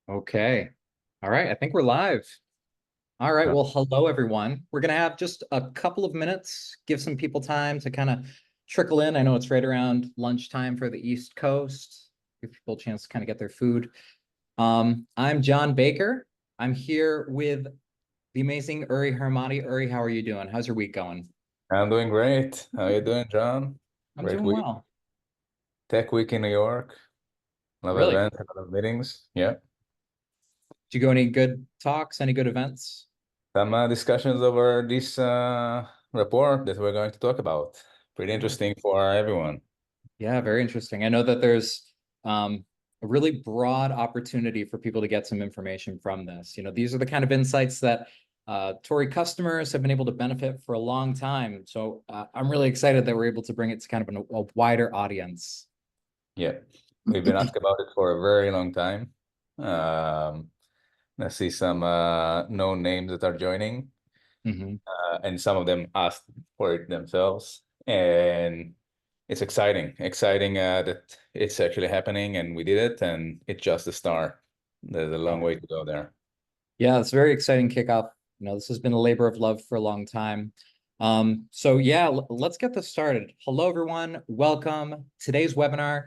Okay. All right. I think we're live. All right. Uh, Well, hello, everyone. We're going to have just a couple of minutes, give some people time to kind of trickle in. I know it's right around lunchtime for the East Coast. Give people a chance to kind of get their food. I'm John Baker. I'm here with the amazing Uri Hermati. Uri, how are you doing? How's your week going? I'm doing great. How you doing, John? I'm Great doing week. well. Tech week in New York. A lot of Really? events, a lot of meetings. Yeah. Did you go any good talks, any good events? Some discussions over this report that we're going to talk about. Pretty Yeah. interesting for everyone. Yeah, very interesting. I know that there's a really broad opportunity for people to get some information from this. These are the kind of insights that Torii customers have been able to benefit for a long time. So I'm really excited that we're able to bring it to kind of a wider audience. Yeah. We've been asked about it for a very long time. Um, I see some known names that are joining, Mhm. and some of them asked for it themselves. And it's exciting that it's actually happening and we did it, and it's just the start. There's a long way to go there. Yeah, it's a very exciting kickoff. This has been a labor of love for a long time. So yeah, let's get this started. Hello, everyone. Welcome. Today's webinar,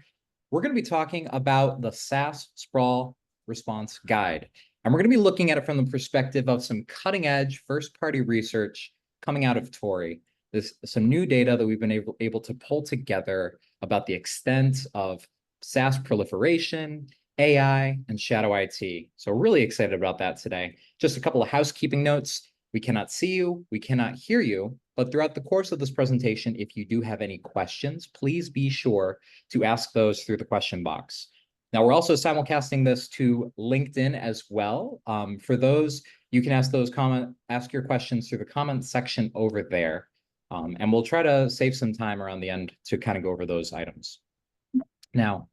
we're going to be talking about the SaaS Sprawl Response Guide. And we're going to be looking at it from the perspective of some cutting edge first party research coming out of Torii. There's some new data that we've been able to pull together about the extent of SaaS proliferation, AI, and shadow IT. So we're really excited about that today. Just a couple of housekeeping notes. We cannot see you, we cannot hear you, but throughout the course of this presentation, if you do have any questions, please be sure to ask those through the question box. Now, we're also simulcasting this to LinkedIn as well. For those, you can ask your questions through the comment section over there. And we'll try to save some time around the end to kind of go over those items. Now,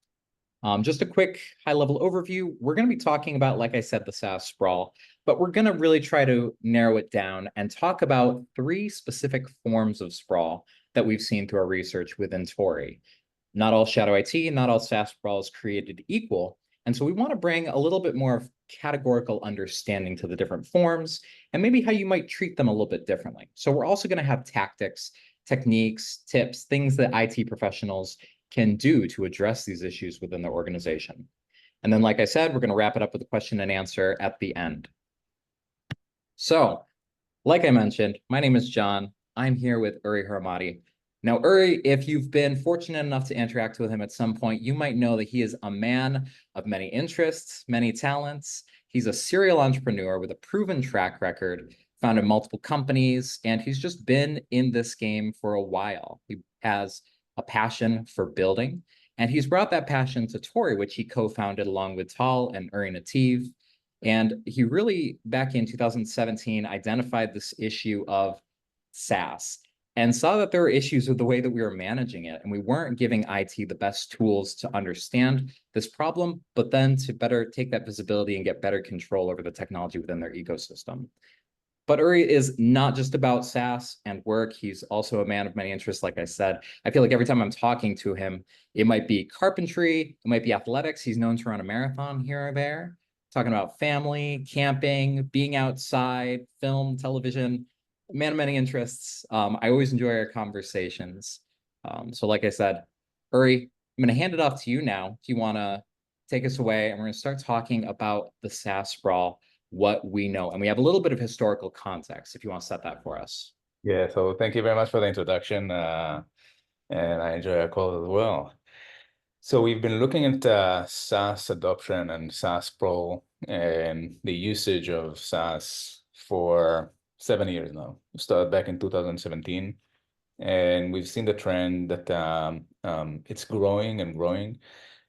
just a quick high-level overview. We're going to be talking about, like I said, the SaaS sprawl, but we're going to really try to narrow it down and talk about three specific forms of sprawl that we've seen through our research within Torii. Not all shadow IT, not all SaaS sprawl is created equal. And so we want to bring a little bit more of categorical understanding to the different forms and maybe how you might treat them a little bit differently. So we're also going to have tactics, techniques, tips, things that IT professionals can do to address these issues within their organization. And then, like I said, we're going to wrap it up with a question and answer at the end. So, like I mentioned, my name is John. I'm here with Uri Haramati. Now, Uri, if you've been fortunate enough to interact with him at some point, you might know that he is a man of many interests, many talents. He's a serial entrepreneur with a proven track record, founded multiple companies, and he's just been in this game for a while. He has a passion for building, and he's brought that passion to Torii, which he co-founded along with Tal and Uri Nativ. And he really, back in 2017, identified this issue of SaaS and saw that there were issues with the way that we were managing it. And we weren't giving IT the best tools to understand this problem, but then to better take that visibility and get better control over the technology within their ecosystem. But Uri is not just about SaaS and work. He's also a man of many interests, like I said. I feel like every time I'm talking to him, it might be carpentry, it might be athletics. He's known to run a marathon here or there, talking about family, camping, being outside, film, television, man of many interests. I always enjoy our conversations. So like I said, Uri, I'm going to hand it off to you now if you want to take us away. And we're going to start talking about the SaaS sprawl, what we know. And we have a little bit of historical context if you want to set that for us. Yeah, so thank you very much for the introduction, and I enjoy our call as well. So we've been looking at SaaS adoption and SaaS Pro and the usage of SaaS for 7 years now. We started back in 2017, and we've seen the trend that it's growing and growing.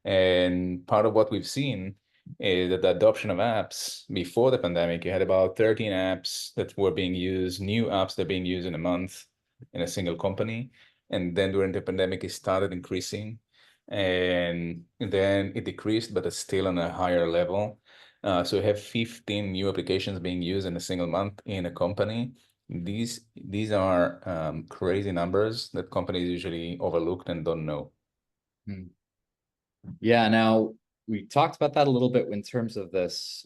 And part of what we've seen is that the adoption of apps before the pandemic, you had about 13 apps that were being used, new apps that are being used in a month in a single company. And then during the pandemic, it started increasing. And then it decreased, but it's still on a higher level. So we have 15 new applications being used in a single month in a company. These are crazy numbers that companies usually overlooked and don't know. Hmm. Yeah. Now, we talked about that a little bit in terms of this.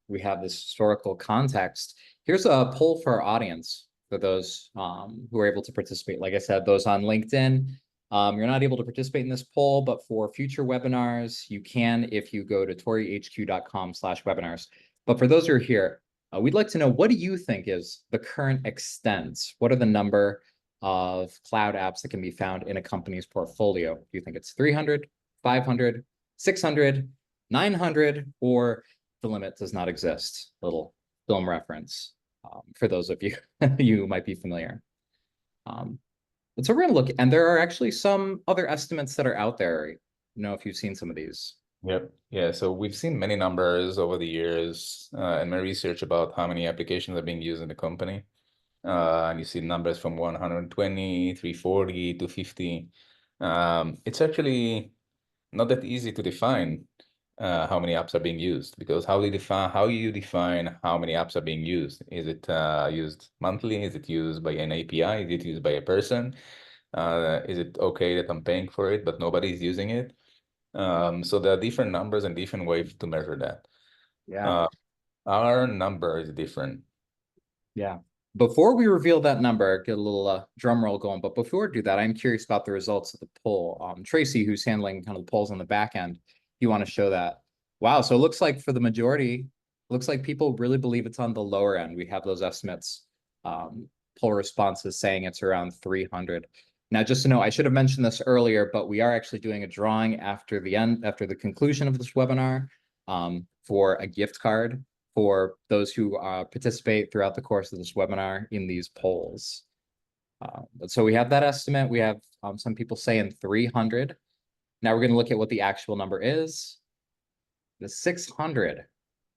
We have this historical context. Here's a poll for our audience, for those who are able to participate. Like I said, those on LinkedIn, you're not able to participate in this poll, but for future webinars, you can if you go to toriehq.com/webinars. But for those who are here, we'd like to know, what do you think is the current extent? What are the number of cloud apps that can be found in a company's portfolio? Do you think it's 300, 500, 600, 900, or the limit does not exist? Little film reference for those of you you might be familiar. So we're going to look, and there are actually some other estimates that are out there. If you've seen some of these. Yep. Yeah. So we've seen many numbers over the years in my research about how many applications are being used in the company. And you see numbers from 120, 340, 250. It's actually not that easy to define how many apps are being used, because how you define how many apps are being used? Is it used monthly? Is it used by an API? Is it used by a person? Is it okay that I'm paying for it but nobody's using it? So there are different numbers and different ways to measure that. Yeah. Our number is different. Yeah. Before we reveal that number, get a little drum roll going. But before we do that, I'm curious about the results of the poll. Tracy, who's handling kind of the polls on the back end, you want to show that? Wow. So it looks like for the majority, looks like people really believe it's on the lower end. We have those estimates, poll responses saying it's around 300. Now, just to know, I should have mentioned this earlier, but we are actually doing a drawing after the conclusion of this webinar, for a gift card for those who participate throughout the course of this webinar in these polls. So we have that estimate. We have some people saying 300. Now we're going to look at what the actual number is. The 600.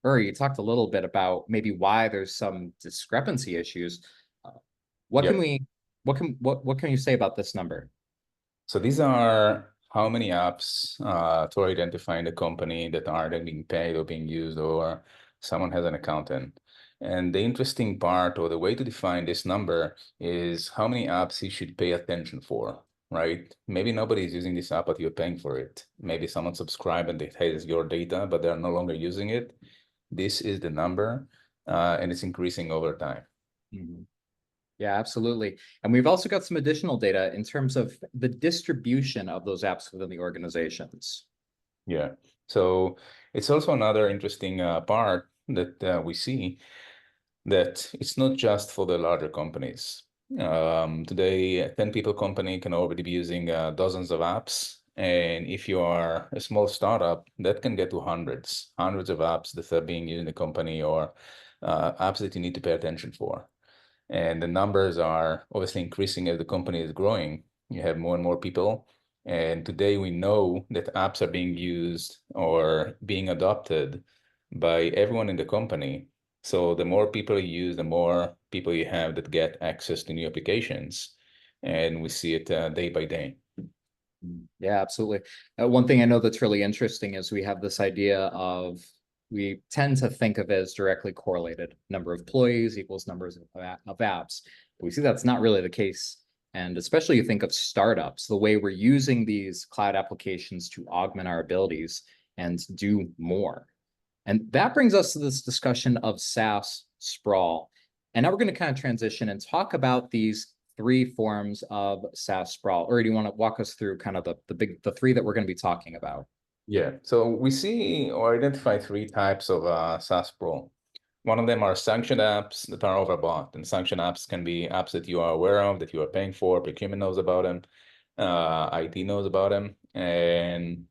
Uri, you talked a little bit about maybe why there's some discrepancy issues. What Yep. can you say about this number? So these are how many apps to identify in the company that aren't being paid or being used, or someone has an accountant. And the interesting part, or the way to define this number, is how many apps you should pay attention for, right? Maybe nobody is using this app, but you're paying for it. Maybe someone subscribed and it has your data, but they're no longer using it. This is the number, and it's increasing over time. Mm-hmm. Yeah, absolutely. And we've also got some additional data in terms of the distribution of those apps within the organizations. Yeah. So it's also another interesting part that we see, that it's not just for the larger companies. Today, a 10 people company can already be using dozens of apps. And if you are a small startup, that can get to hundreds of apps that are being used in the company, or apps that you need to pay attention for. And the numbers are obviously increasing as the company is growing. You have more and more people. And today we know that apps are being used or being adopted by everyone in the company. So the more people you use, the more people you have that get access to new applications. And we see it day by day. Yeah, absolutely. One thing I know that's really interesting is we have this idea of, we tend to think of it as directly correlated. Number of employees equals numbers of apps. But we see that's not really the case. And especially you think of startups, the way we're using these cloud applications to augment our abilities and do more. And that brings us to this discussion of SaaS sprawl. And now we're going to kind of transition and talk about these three forms of SaaS sprawl. Or do you want to walk us through kind of the three that we're going to be talking about? Yeah, so we see or identify three types of SaaS Sprawl. One of them are sanctioned apps that are overbought. And sanctioned apps can be apps that you are aware of, that you are paying for, procurement knows about them, IT knows about them, and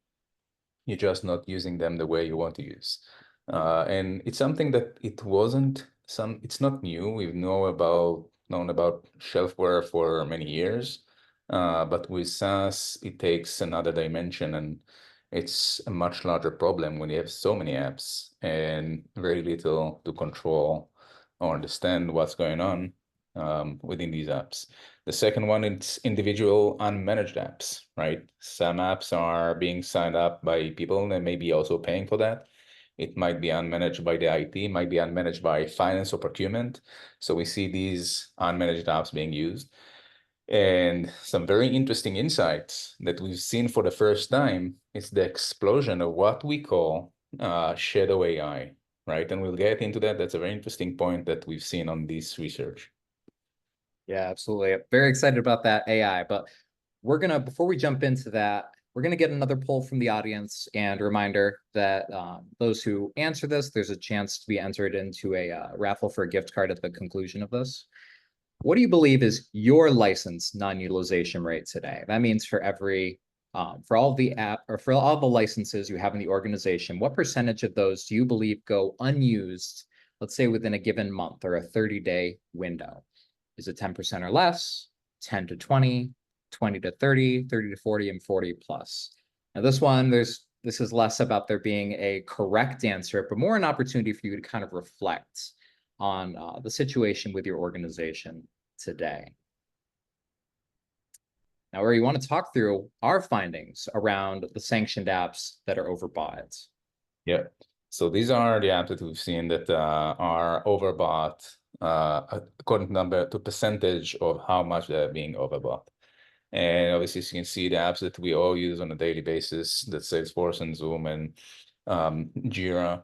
you're just not using them the way you want to use. And it's something that it's not new. We've known about shelfware for many years. But with SaaS, it takes another dimension, and it's a much larger problem when you have so many apps and very little to control or understand what's going on within these apps. The second one is individual unmanaged apps, right? Some apps are being signed up by people that may be also paying for that. It might be unmanaged by the IT, might be unmanaged by finance or procurement. So we see these unmanaged apps being used. And some very interesting insights that we've seen for the first time is the explosion of what we call shadow AI, right? And we'll get into that. That's a very interesting point that we've seen on this research. Yeah, absolutely. Very excited about that AI, but before we jump into that, we're gonna get another poll from the audience, and a reminder that those who answer this, there's a chance to be entered into a raffle for a gift card at the conclusion of this. What do you believe is your license non-utilization rate today? That means for all the app or for all the licenses you have in the organization, what percentage of those do you believe go unused, let's say within a given month or a 30-day window? Is it 10% or less, 10 to 20, 20 to 30, 30 to 40, and 40 plus? Now, this is less about there being a correct answer, but more an opportunity for you to kind of reflect on the situation with your organization today. Now, where you want to talk through our findings around the sanctioned apps that are overbought. Yeah. So these are the apps that we've seen that are overbought according to percentage of how much they're being overbought. And obviously, as you can see, the apps that we all use on a daily basis, that's Salesforce and Zoom and Jira.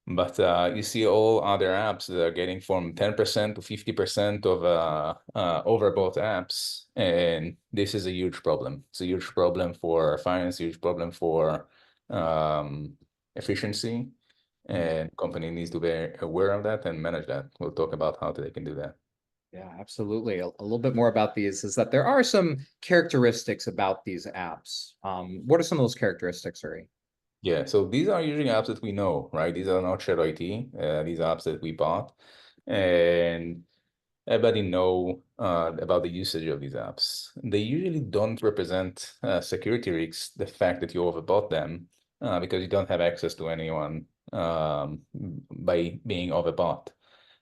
But you see all other apps that are getting from 10% to 50% of overbought apps. And this is a huge problem. It's a huge problem for finance, a huge problem for efficiency. And company needs to be aware of that and manage that. We'll talk about how they can do that. Yeah, absolutely. A little bit more about these is that there are some characteristics about these apps. What are some of those characteristics, Uri? Yeah, so these are usually apps that we know, right? These are not shared IT. These are apps that we bought, and everybody know about the usage of these apps. They usually don't represent security risks, the fact that you overbought them, because you don't have access to anyone by being overbought.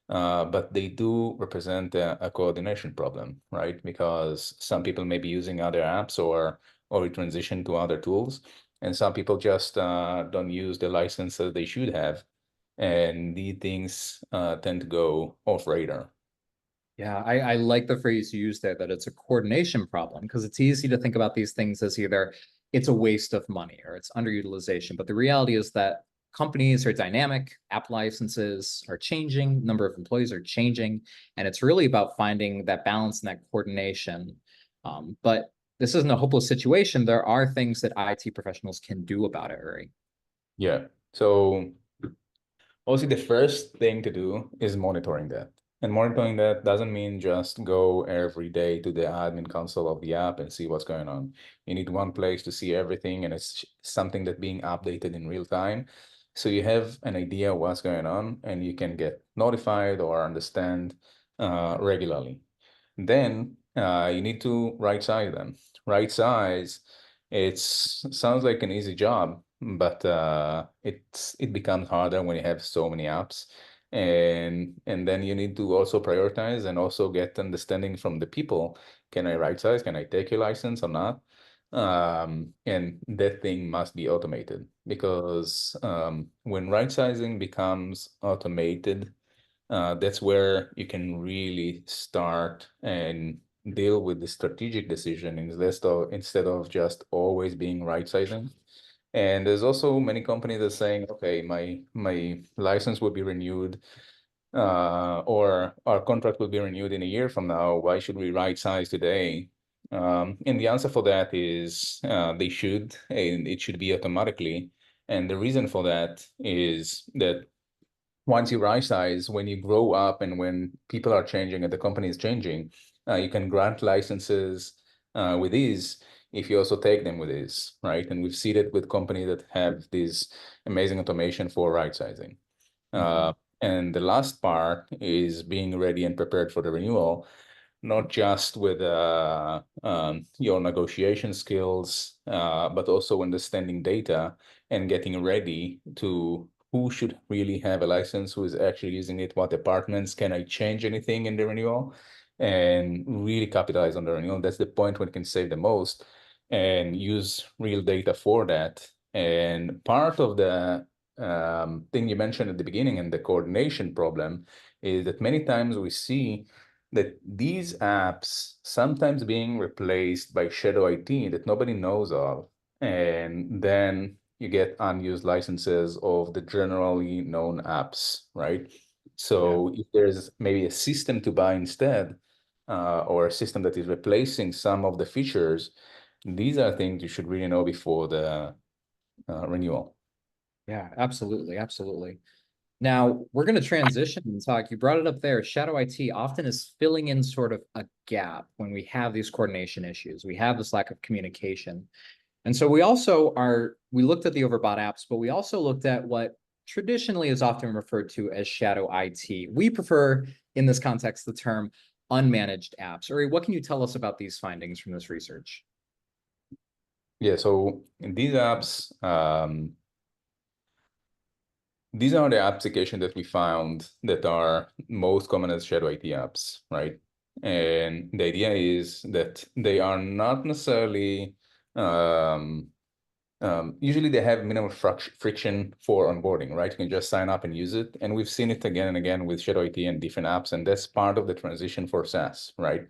But they do represent a coordination problem, right? Because some people may be using other apps or we transition to other tools, and some people just don't use the license that they should have, and these things tend to go off radar. Yeah, I like the phrase you used there, that it's a coordination problem, because it's easy to think about these things as either it's a waste of money or it's underutilization. But the reality is that companies are dynamic, app licenses are changing, number of employees are changing, and it's really about finding that balance and that coordination. But this isn't a hopeless situation. There are things that IT professionals can do about it, Uri. Yeah. So also, the first thing to do is monitoring that. And monitoring that doesn't mean just go every day to the admin console of the app and see what's going on. You need one place to see everything, and it's something that's being updated in real time. So you have an idea what's going on, and you can get notified or understand regularly. Then you need to right size them. Right size, it sounds like an easy job, but it becomes harder when you have so many apps. And then you need to also prioritize and also get understanding from the people. Can I right size? Can I take your license or not? And that thing must be automated because when right sizing becomes automated, that's where you can really start and deal with the strategic decision instead of just always being right sizing. And there's also many companies that are saying, okay, my license will be renewed, or our contract will be renewed in a year from now. Why should we right size today? And the answer for that is they should, and it should be automatically. And the reason for that is that once you right size, when you grow up and when people are changing and the company is changing, you can grant licenses with ease if you also take them with ease, right? And we've seen it with companies that have this amazing automation for right sizing. And the last part is being ready and prepared for the renewal, not just with your negotiation skills, but also understanding data and getting ready to who should really have a license, who is actually using it, what departments, can I change anything in the renewal, and really capitalize on the renewal. That's the point when it can save the most and use real data for that. And part of the thing you mentioned at the beginning and the coordination problem is that many times we see that these apps sometimes being replaced by shadow IT that nobody knows of, and then you get unused licenses of the generally known apps, right? Yeah. So if there's maybe a system to buy instead, or a system that is replacing some of the features, these are things you should really know before the renewal. Yeah, absolutely. Absolutely. Now we're going to transition and talk. You brought it up there. Shadow IT often is filling in sort of a gap when we have these coordination issues. We have this lack of communication. And so we looked at the overbought apps, but we also looked at what traditionally is often referred to as shadow IT. We prefer, in this context, the term unmanaged apps. Uri, what can you tell us about these findings from this research? Yeah, so in these apps, these are the applications that we found that are most common as shadow IT apps, right? And the idea is that they are not necessarily, usually they have minimal friction for onboarding, right? You can just sign up and use it. And we've seen it again and again with shadow IT and different apps, and that's part of the transition for SaaS, right?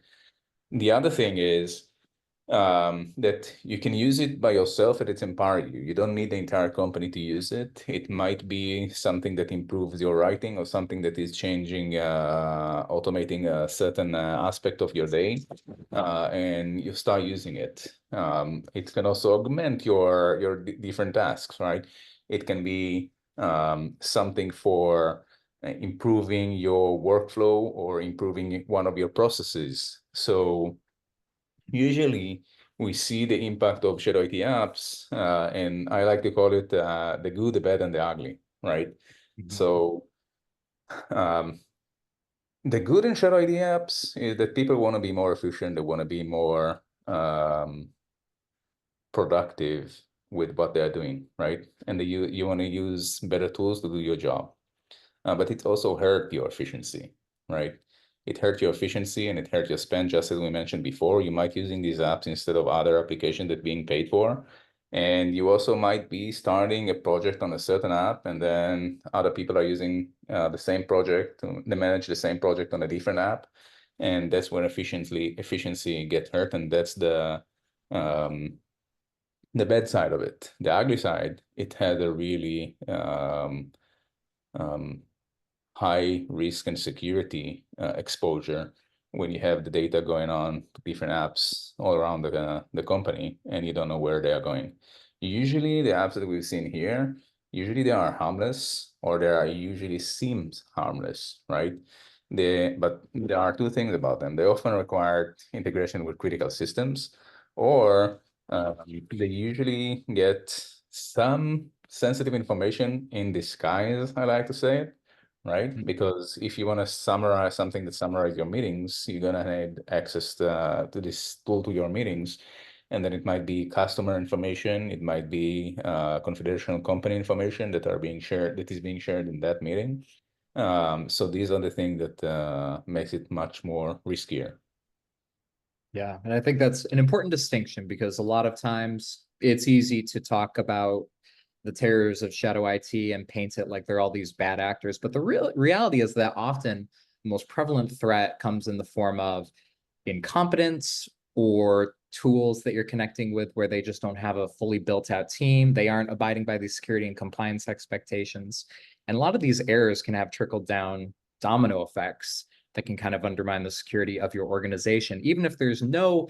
The other thing is that you can use it by yourself and it's empowering you. You don't need the entire company to use it. It might be something that improves your writing or something that is changing, automating a certain aspect of your day, and you start using it. It can also augment your different tasks, right? It can be something for improving your workflow or improving one of your processes. So usually, we see the impact of shadow IT apps, and I like to call it the good, the bad, and the ugly, right? Mhm. So um, the good in shadow IT apps is that people want to be more efficient, they want to be more productive with what they're doing, right? And you want to use better tools to do your job. But it also hurt your efficiency, right? It hurt your efficiency and it hurt your spend, just as we mentioned before. You might using these apps instead of other applications that being paid for. And you also might be starting a project on a certain app, and then other people are using the same project to manage the same project on a different app. And that's where efficiency gets hurt. And that's the bad side of it. The ugly side, it had a really um, high risk and security exposure when you have the data going on to different apps all around the company and you don't know where they are going. Usually the apps that we've seen here, usually they are harmless or they are usually seems harmless, right? But there are two things about them. They often require integration with critical systems, or they usually get some sensitive information in disguise, I like to say it, right? Because if you want to summarize something that summarize your meetings, you're gonna need access to this tool to your meetings. And then it might be customer information, it might be confidential company information that is being shared in that meeting. So these are the things that makes it much more riskier. Yeah, and I think that's an important distinction because a lot of times it's easy to talk about the terrors of shadow IT and paint it like they're all these bad actors. But the real reality is that often the most prevalent threat comes in the form of incompetence or tools that you're connecting with where they just don't have a fully built out team. They aren't abiding by these security and compliance expectations. And a lot of these errors can have trickled down domino effects that can kind of undermine the security of your organization, even if there's no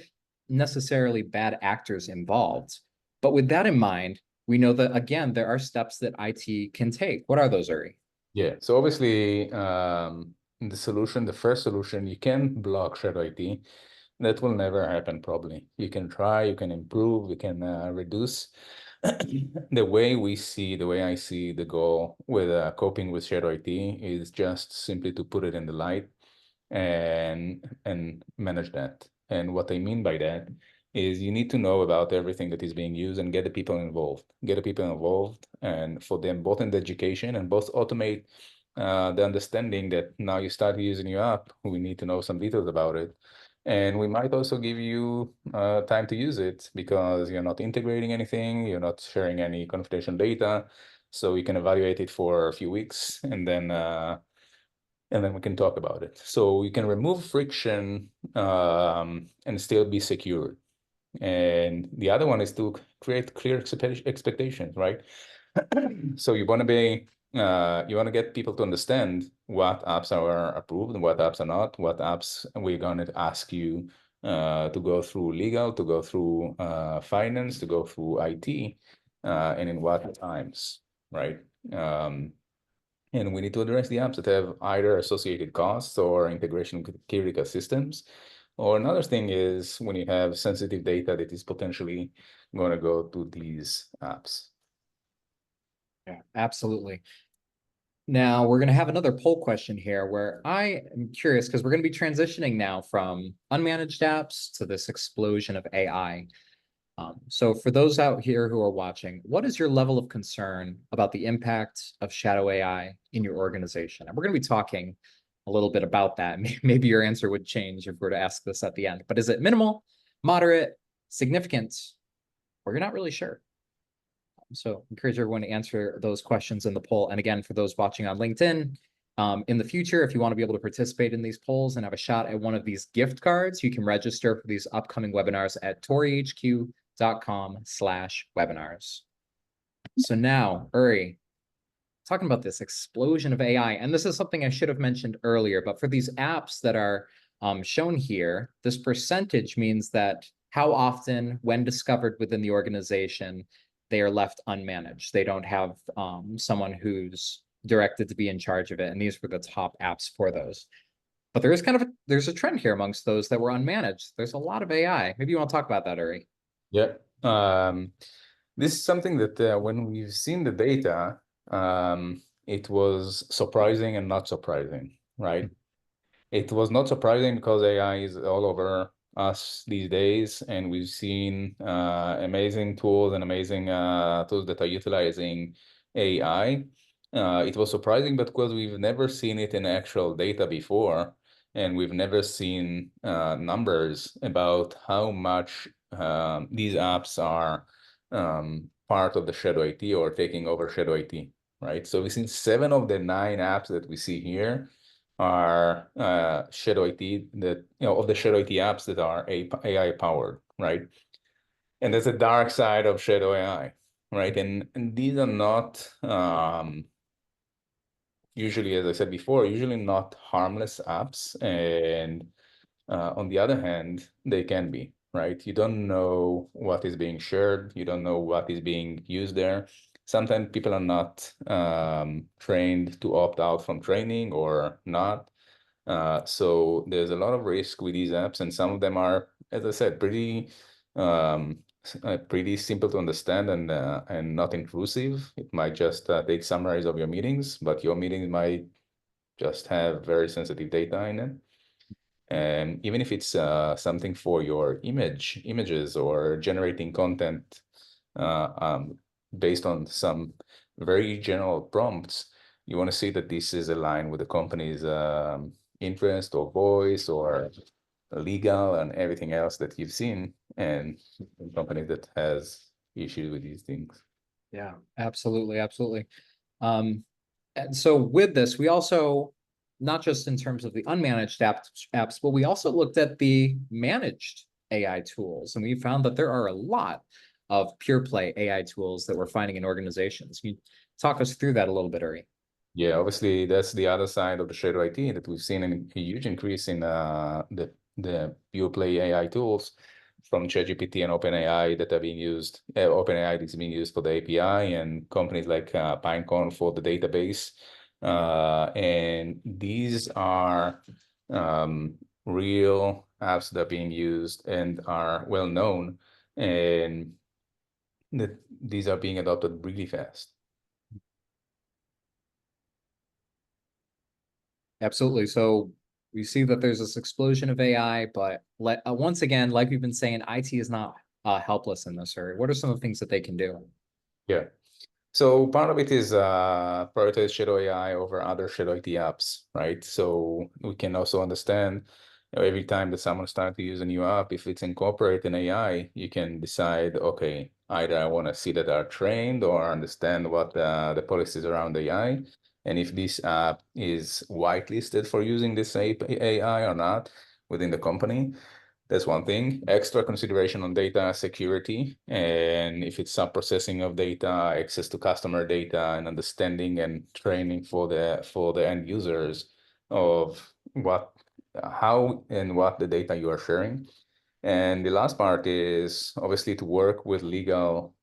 necessarily bad actors involved. But with that in mind, we know that, again, there are steps that IT can take. What are those, Uri? Yeah, so obviously the first solution, you can block shadow IT. That will never happen probably. You can try, you can improve, you can reduce. The way I see the goal with coping with shadow IT is just simply to put it in the light and manage that. And what I mean by that is you need to know about everything that is being used and get the people involved. Get the people involved, and for them both in the education and both automate the understanding that now you start using your app, we need to know some details about it. And we might also give you time to use it because you're not integrating anything, you're not sharing any confidential data. So you can evaluate it for a few weeks and then and then we can talk about it. So you can remove friction and still be secure. And the other one is to create clear expectations, right? So you want to be you want to get people to understand what apps are approved and what apps are not, what apps we're going to ask you to go through legal, to go through finance, to go through IT, and in what times, right? And we need to address the apps that have either associated costs or integration with critical systems. Or another thing is when you have sensitive data that is potentially going to go to these apps. Yeah, absolutely. Now we're going to have another poll question here where I am curious because we're going to be transitioning now from unmanaged apps to this explosion of AI. So for those out here who are watching, what is your level of concern about the impact of shadow AI in your organization? And we're going to be talking a little bit about that. Maybe your answer would change if we were to ask this at the end. But is it minimal, moderate, significant, or you're not really sure? So encourage everyone to answer those questions in the poll. And again, for those watching on LinkedIn, in the future, if you want to be able to participate in these polls and have a shot at one of these gift cards, you can register for these upcoming webinars at toriihq.com/webinars. So now, Uri, talking about this explosion of AI, and this is something I should have mentioned earlier, but for these apps that are shown here, this percentage means that how often, when discovered within the organization, they are left unmanaged. They don't have someone who's directed to be in charge of it. And these were the top apps for those. But there is there's a trend here amongst those that were unmanaged. There's a lot of AI. Maybe you want to talk about that, Uri. Yeah. This is something that when we've seen the data, it was surprising and not surprising, right? It was not surprising because AI is all over us these days, and we've seen amazing tools and amazing tools that are utilizing AI. It was surprising, but because we've never seen it in actual data before, and we've never seen numbers about how much these apps are part of the shadow IT or taking over shadow IT, right? So we've seen 7 of the 9 apps that we see here are shadow IT that, of the shadow IT apps that are AI powered, right? And there's a dark side of shadow AI, right? And these are not usually, as I said before, usually not harmless apps. And on the other hand, they can be, right? You don't know what is being shared. You don't know what is being used there. Sometimes people are not trained to opt out from training or not. So there's a lot of risk with these apps, and some of them are, as I said, pretty simple to understand and not intrusive. It might just take summaries of your meetings, but your meetings might just have very sensitive data in it. And even if it's something for your images or generating content based on some very general prompts, you want to see that this is aligned with the company's interest or voice or legal and everything else that you've seen, and company that has issues with these things. Yeah, absolutely, absolutely. And so with this, we also, not just in terms of the unmanaged apps, but we also looked at the managed AI tools, and we found that there are a lot of pure play AI tools that we're finding in organizations. Can you talk us through that a little bit, Uri? Yeah, obviously that's the other side of the shadow IT, that we've seen a huge increase in the pure play AI tools from ChatGPT and OpenAI that are being used. OpenAI is being used for the API, and companies like Pinecone for the database. And these are real apps that are being used and are well known, and that these are being adopted really fast. Absolutely. So we see that there's this explosion of AI, but once again, like we've been saying, IT is not helpless in this area. What are some of the things that they can do? Yeah. So part of it is prioritize shadow AI over other shadow IT apps, right? So we can also understand, every time that someone starts to use a new app, if it's incorporated in AI, you can decide, okay, either I want to see that are trained or understand what the policies around AI, and if this app is whitelisted for using this AI or not within the company. That's one thing. Extra consideration on data security, and if it's sub-processing of data, access to customer data, and understanding and training for the end users of how and what the data you are sharing. And the last part is obviously to work with legal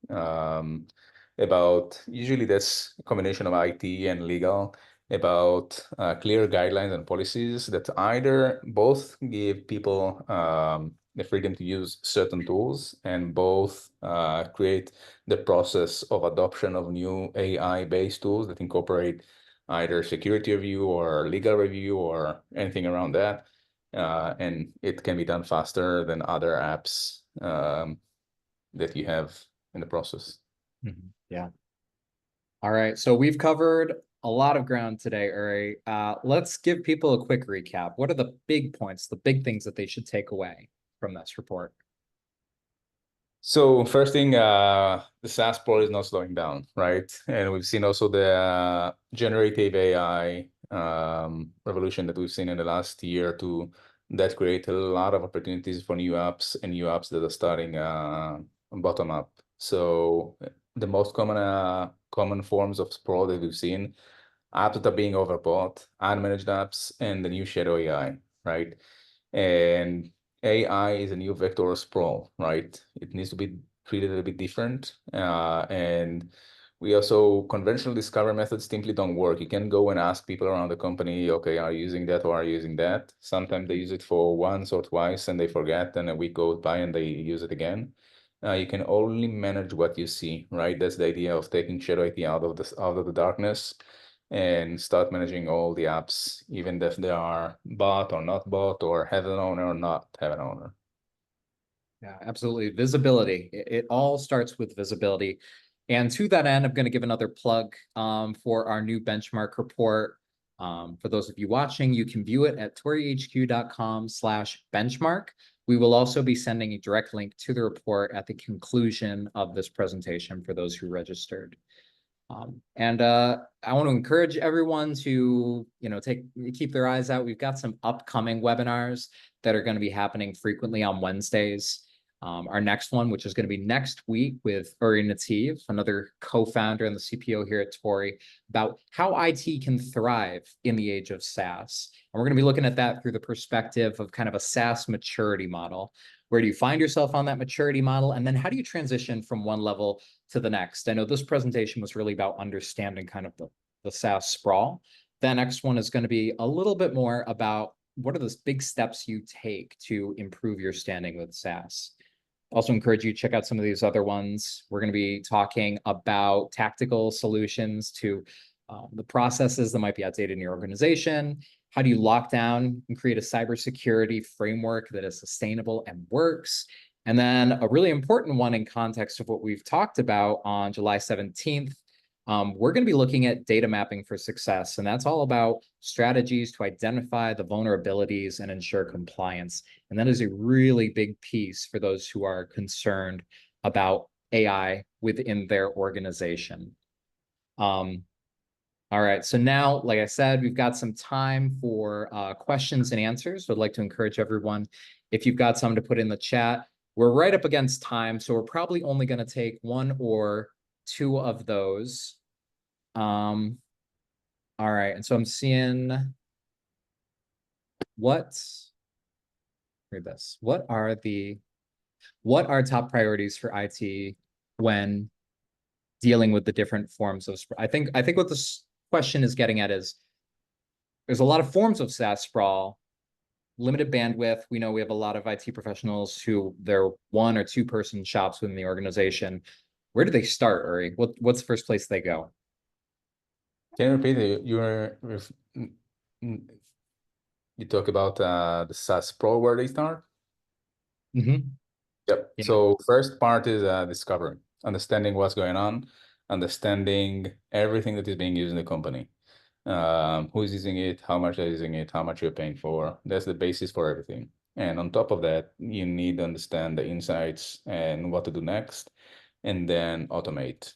about, usually that's a combination of IT and legal, about clear guidelines and policies that either both give people the freedom to use certain tools, and both create the process of adoption of new AI-based tools that incorporate either security review or legal review or anything around that. And it can be done faster than other apps that you have in the process. Yeah. All right. So we've covered a lot of ground today, Uri. Let's give people a quick recap. What are the big points, the big things that they should take away from this report? So first thing, the SaaS Sprawl is not slowing down, right? And we've seen also the generative AI revolution that we've seen in the last year or two that create a lot of opportunities for new apps and new apps that are starting bottom up. So the most common forms of sprawl that we've seen, apps that are being overbought, unmanaged apps, and the new shadow AI, right? And AI is a new vector of sprawl, right? It needs to be treated a little bit different. And we also, conventional discovery methods simply don't work. You can go and ask people around the company, okay, are you using that or are you using that? Sometimes they use it for once or twice and they forget, and a week goes by and they use it again. You can only manage what you see, right? That's the idea of taking shadow IT out of the darkness and start managing all the apps, even if they are bought or not bought, or have an owner or not have an owner. Yeah, absolutely. Visibility. It all starts with visibility. And to that end, I'm going to give another plug for our new benchmark report. For those of you watching, you can view it at toriehq.com/benchmark. We will also be sending a direct link to the report at the conclusion of this presentation for those who registered. And I want to encourage everyone to, keep their eyes out. We've got some upcoming webinars that are going to be happening frequently on Wednesdays. Our next one, which is going to be next week with Uri Nativ, another co-founder and the CPO here at Torii, about how IT can thrive in the age of SaaS. And we're going to be looking at that through the perspective of kind of a SaaS maturity model. Where do you find yourself on that maturity model? And then how do you transition from one level to the next? I know this presentation was really about understanding kind of the SaaS sprawl. The next one is going to be a little bit more about what are the big steps you take to improve your standing with SaaS. Also encourage you to check out some of these other ones. We're going to be talking about tactical solutions to the processes that might be outdated in your organization. How do you lock down and create a cybersecurity framework that is sustainable and works? And then a really important one in context of what we've talked about on July 17th, we're going to be looking at data mapping for success. And that's all about strategies to identify the vulnerabilities and ensure compliance. And that is a really big piece for those who are concerned about AI within their organization. All right, so now, like I said, we've got some time for questions and answers. So I'd like to encourage everyone, if you've got some to put in the chat. We're right up against time, so we're probably only going to take one or two of those. All right, and so I'm seeing read this. What are top priorities for IT when dealing with the different forms of, I think what this question is getting at is there's a lot of forms of SaaS sprawl, limited bandwidth. We know we have a lot of IT professionals who they're one or two person shops within the organization. Where do they start, Uri? What's the first place they go? Can you repeat it? You talk about the SaaS Sprawl, where they start? Mm-hmm. Yep. Yeah. So first part is discovery, understanding what's going on, understanding everything that is being used in the company. Who's using it, how much they're using it, how much you're paying for. That's the basis for everything. And on top of that, you need to understand the insights and what to do next, and then automate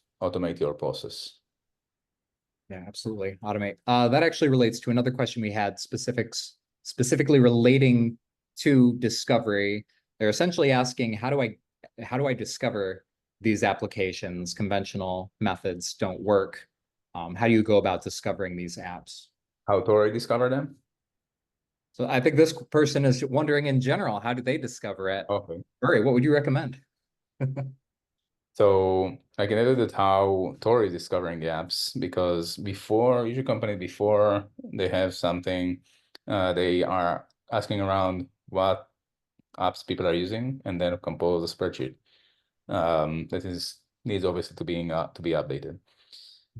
your process. Yeah, absolutely. Automate. That actually relates to another question we had, specifically relating to discovery. They're essentially asking, how do I discover these applications? Conventional methods don't work. How do you go about discovering these apps? How Torii discovered them? So I think this person is wondering in general, how do they discover it? Okay. Murray, what would you recommend? So I can edit how Torii is discovering the apps because usually companies, before they have something, they are asking around what apps people are using and then compose a spreadsheet. That needs obviously to be updated.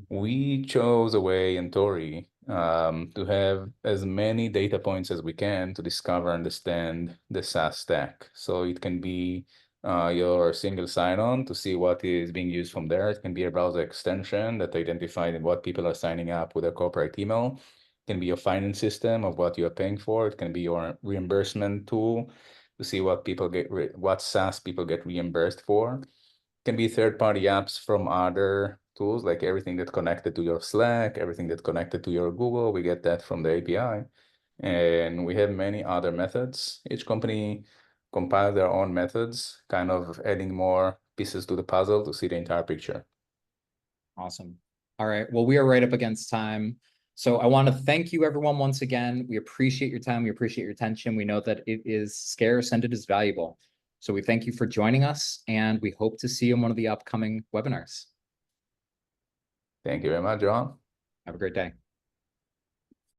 We chose a way in Torii to have as many data points as we can to discover and understand the SaaS stack. So it can be your single sign-on to see what is being used from there. It can be a browser extension that identifies what people are signing up with their corporate email. It can be your finance system of what you are paying for. It can be your reimbursement tool to see what SaaS people get reimbursed for. Can be third-party apps from other tools, like everything that's connected to your Slack, everything that's connected to your Google. We get that from the API. And we have many other methods. Each company compiles their own methods, kind of adding more pieces to the puzzle to see the entire picture. Awesome. All right. Well, we are right up against time. So I want to thank you, everyone, once again. We appreciate your time. We appreciate your attention. We know that it is scarce and it is valuable. So we thank you for joining us, and we hope to see you in one of the upcoming webinars. Thank you very much, John. Have a great day.